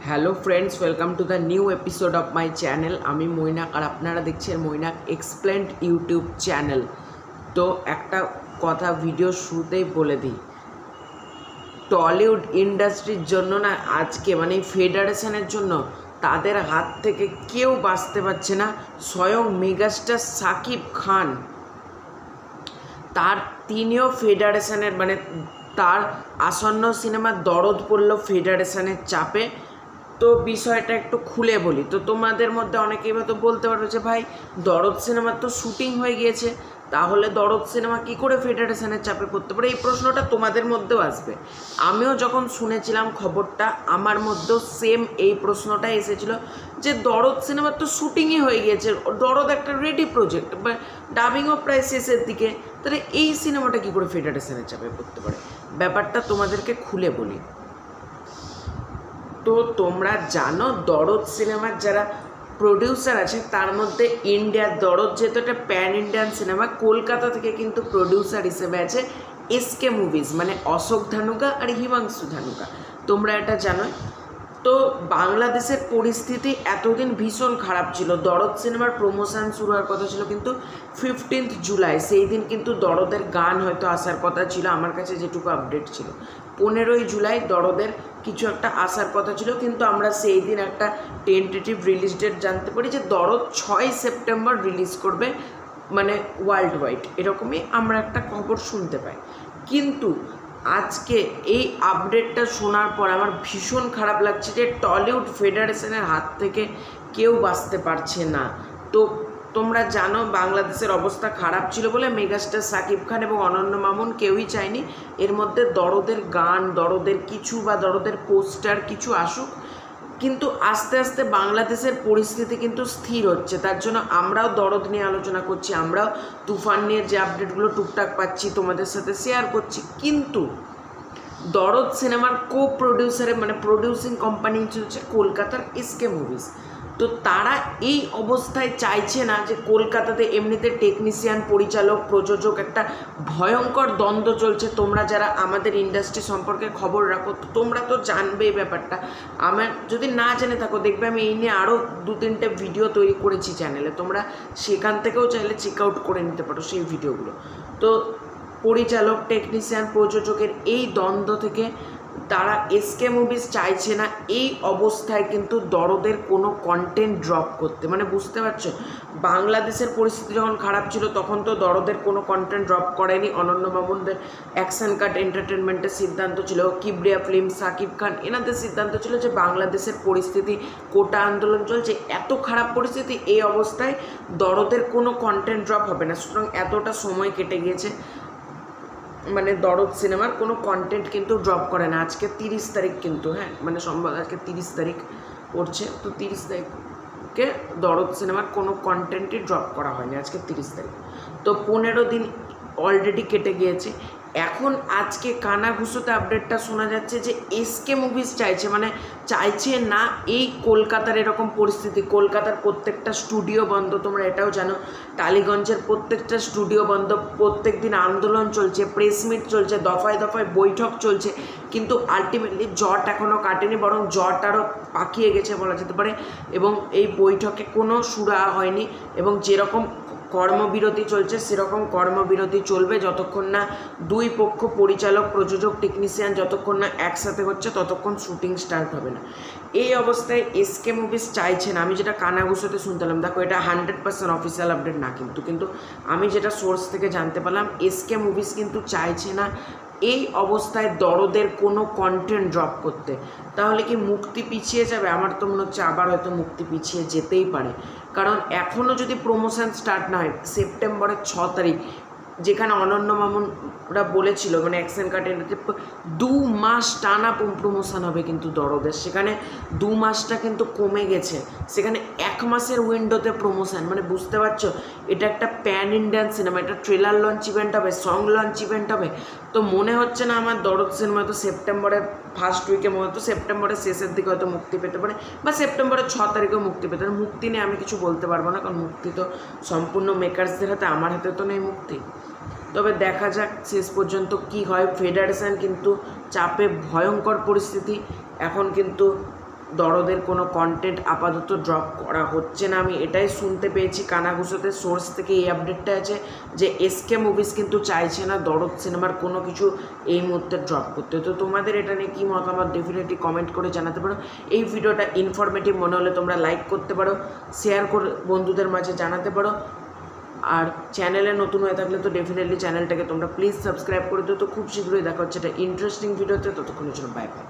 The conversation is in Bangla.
Hello friends, welcome to the new episode of my channel. আমি মৈনাক আর আপনারা দেখছেন মৈনাক এক্সপ্লেন্ড ইউটিউব চ্যানেল। তো একটা কথা ভিডিও শুরুতেই বলে দিই, টলিউড ইন্ডাস্ট্রির জন্য না আজকে মানে ফেডারেশনের জন্য তাদের হাত থেকে কেউ বাঁচতে পারছে না। স্বয়ং মেগাস্টার সাকিব খান তিনিও ফেডারেশনের মানে তার আসন্ন সিনেমার দরদ পড়ল ফেডারেশনের চাপে। তো বিষয়টা একটু খুলে বলি। তো তোমাদের মধ্যে অনেকেই হয়তো বলতে পারবে যে ভাই, দরদ সিনেমার তো শুটিং হয়ে গিয়েছে, তাহলে দরদ সিনেমা কী করে ফেডারেশনের চাপে পড়তে পারে? এই প্রশ্নটা তোমাদের মধ্যেও আসবে। আমিও যখন শুনেছিলাম খবরটা, আমার মধ্যেও সেম এই প্রশ্নটাই এসেছিল যে দরদ সিনেমার তো শুটিংই হয়ে গিয়েছে, দরদ একটা রেডি প্রজেক্ট, বা ডাবিংও প্রায় শেষের দিকে, তাহলে এই সিনেমাটা কী করে ফেডারেশনের চাপে পড়তে পারে? ব্যাপারটা তোমাদেরকে খুলে বলি। তো তোমরা জানো, দরদ সিনেমার যারা প্রডিউসার আছে তার মধ্যে ইন্ডিয়ার দরদ যেহেতু একটা প্যান ইন্ডিয়ান সিনেমা, কলকাতা থেকে কিন্তু প্রডিউসার হিসেবে আছে এসকে মুভিজ, মানে অশোক ধানুকা আর হিমাংশু ধানুকা। তোমরা এটা জানো। তো বাংলাদেশের পরিস্থিতি এতদিন ভীষণ খারাপ ছিল। দরদ সিনেমার প্রমোশন শুরু হওয়ার কথা ছিল কিন্তু 15 জুলাই, সেই দিন কিন্তু দরদের গান হয়তো আসার কথা ছিল, আমার কাছে যেটুকু আপডেট ছিল 15 জুলাই দরদের কিছু একটা আসার কথা ছিল, কিন্তু আমরা সেই দিন একটা টেন্টেটিভ রিলিজ ডেট জানতে পারি যে দরদ 6 সেপ্টেম্বর রিলিজ করবে, মানে ওয়ার্ল্ড ওয়াইড, এরকমই আমরা একটা খবর শুনতে পাই। কিন্তু আজকে এই আপডেটটা শোনার পর আমার ভীষণ খারাপ লাগছে যে টলিউড ফেডারেশনের হাত থেকে কেউ বাঁচতে পারছে না। তো তোমরা জানো, বাংলাদেশের অবস্থা খারাপ ছিল বলে মেগাস্টার সাকিব খান এবং অনন্য মামুন কেউই চায়নি এর মধ্যে দরদের গান, দরদের কিছু বা দরদের পোস্টার কিছু আসুক। কিন্তু আস্তে আস্তে বাংলাদেশের পরিস্থিতি কিন্তু স্থির হচ্ছে, তার জন্য আমরাও দরদ নিয়ে আলোচনা করছি, আমরাও তুফান নিয়ে যে আপডেটগুলো টুকটাক পাচ্ছি তোমাদের সাথে শেয়ার করছি। কিন্তু দরদ সিনেমার কো প্রডিউসারে মানে প্রডিউসিং কোম্পানি হচ্ছে কলকাতার এসকে মুভিজ। তো তারা এই অবস্থায় চাইছে না যে কলকাতাতে এমনিতে টেকনিশিয়ান, পরিচালক, প্রযোজক একটা ভয়ঙ্কর দ্বন্দ্ব চলছে। তোমরা যারা আমাদের ইন্ডাস্ট্রি সম্পর্কে খবর রাখো তোমরা তো জানবে এই ব্যাপারটা। আমার যদি না জেনে থাকো, দেখবে আমি এই নিয়ে আরও 2-3টে ভিডিও তৈরি করেছি চ্যানেলে, তোমরা সেখান থেকেও চাইলে চেক আউট করে নিতে পারো সেই ভিডিওগুলো। তো পরিচালক, টেকনিশিয়ান, প্রযোজকের এই দ্বন্দ্ব থেকে তারা এসকে মুভিজ চাইছে না এই অবস্থায় কিন্তু দরদের কোনো কন্টেন্ট ড্রপ করতে। মানে বুঝতে পারছো, বাংলাদেশের পরিস্থিতি যখন খারাপ ছিল তখন তো দরদের কোনো কন্টেন্ট ড্রপ করেনি। অনন্য মামুনদের অ্যাকশন কাট এন্টারটেনমেন্টের সিদ্ধান্ত ছিল, কিবরিয়া ফিল্ম, সাকিব খান, এনাদের সিদ্ধান্ত ছিল যে বাংলাদেশের পরিস্থিতি, কোটা আন্দোলন চলছে, এত খারাপ পরিস্থিতি, এই অবস্থায় দরদের কোনো কন্টেন্ট ড্রপ হবে না। সুতরাং এতটা সময় কেটে গিয়েছে, মানে দরদ সিনেমার কোনো কন্টেন্ট কিন্তু ড্রপ করে না। আজকে 30 তারিখ কিন্তু, হ্যাঁ মানে সম্ভব আজকে 30 তারিখ পড়ছে, তো 30 তারিখকে দরদ সিনেমার কোনো কন্টেন্টই ড্রপ করা হয়নি, আজকে 30 তারিখ। তো 15 দিন অলরেডি কেটে গিয়েছে। এখন আজকে কানাঘুষোতে আপডেটটা শোনা যাচ্ছে যে এসকে মুভিজ চাইছে, মানে চাইছে না এই কলকাতার এরকম পরিস্থিতি। কলকাতার প্রত্যেকটা স্টুডিও বন্ধ, তোমরা এটাও জানো। টালিগঞ্জের প্রত্যেকটা স্টুডিও বন্ধ, প্রত্যেক দিন আন্দোলন চলছে, প্রেস মিট চলছে, দফায় দফায় বৈঠক চলছে, কিন্তু আলটিমেটলি জট এখনও কাটেনি, বরং জট আরও পাকিয়ে গেছে বলা যেতে পারে। এবং এই বৈঠকে কোনো সুরাহা হয়নি, এবং যেরকম কর্মবিরতি চলছে সেরকম কর্মবিরতি চলবে যতক্ষণ না দুই পক্ষ, পরিচালক, প্রযোজক, টেকনিশিয়ান যতক্ষণ না একসাথে হচ্ছে ততক্ষণ শুটিং স্টার্ট হবে না। এই অবস্থায় এসকে মুভিজ চাইছে না, আমি যেটা কানাঘুষোতে শুনতাম, দেখো এটা 100% অফিসিয়াল আপডেট না, কিন্তু আমি যেটা সোর্স থেকে জানতে পারলাম, এসকে মুভিজ কিন্তু চাইছে না এই অবস্থায় দরদের কোনো কন্টেন্ট ড্রপ করতে। তাহলে কি মুক্তি পিছিয়ে যাবে? আমার তো মনে হচ্ছে আবার হয়তো মুক্তি পিছিয়ে যেতেই পারে, কারণ এখনও যদি প্রমোশন স্টার্ট না হয় সেপ্টেম্বরের 6 তারিখ, যেখানে অনন্য মামুনরা বলেছিল মানে অ্যাকশন কাটের 2 মাস টানা প্রমোশন হবে কিন্তু দরদের, সেখানে 2 মাসটা কিন্তু কমে গেছে, সেখানে 1 মাসের উইন্ডোতে প্রমোশন। মানে বুঝতে পারছো, এটা একটা প্যান ইন্ডিয়ান সিনেমা, এটা ট্রেলার লঞ্চ ইভেন্ট হবে, সং লঞ্চ ইভেন্ট হবে। তো মনে হচ্ছে না আমার দরদ সিনেমা তো সেপ্টেম্বরের ফার্স্ট উইকে, মনে হতো সেপ্টেম্বরের শেষের দিকে হয়তো মুক্তি পেতে পারে, বা সেপ্টেম্বরের 6 তারিখেও মুক্তি পেতে পারে। মুক্তি নিয়ে আমি কিছু বলতে পারবো না, কারণ মুক্তি তো সম্পূর্ণ মেকার্সদের হাতে, আমার হাতে তো নেই মুক্তি। তবে দেখা যাক শেষ পর্যন্ত কি হয়। ফেডারেশন কিন্তু চাপে, ভয়ঙ্কর পরিস্থিতি এখন কিন্তু দরদের কোনো কন্টেন্ট আপাতত ড্রপ করা হচ্ছে না। আমি এটাই শুনতে পেয়েছি কানাঘুষোতে, সোর্স থেকে এই আপডেটটা আছে যে এসকে মুভিজ কিন্তু চাইছে না দরদ সিনেমার কোনো কিছু এই মুহূর্তে ড্রপ করতে। তো তোমাদের এটা নিয়ে কী মতামত ডেফিনেটলি কমেন্ট করে জানাতে পারো। এই ভিডিওটা ইনফরমেটিভ মনে হলে তোমরা লাইক করতে পারো, শেয়ার করে বন্ধুদের মাঝে জানাতে পারো। আর চ্যানেলে নতুন হয়ে থাকলে তো ডেফিনেটলি চ্যানেলটাকে তোমরা প্লিজ সাবস্ক্রাইব করে দিও। তো খুব শীঘ্রই দেখা হচ্ছে একটা ইন্টারেস্টিং ভিডিওতে, ততক্ষণের জন্য বাই বাই।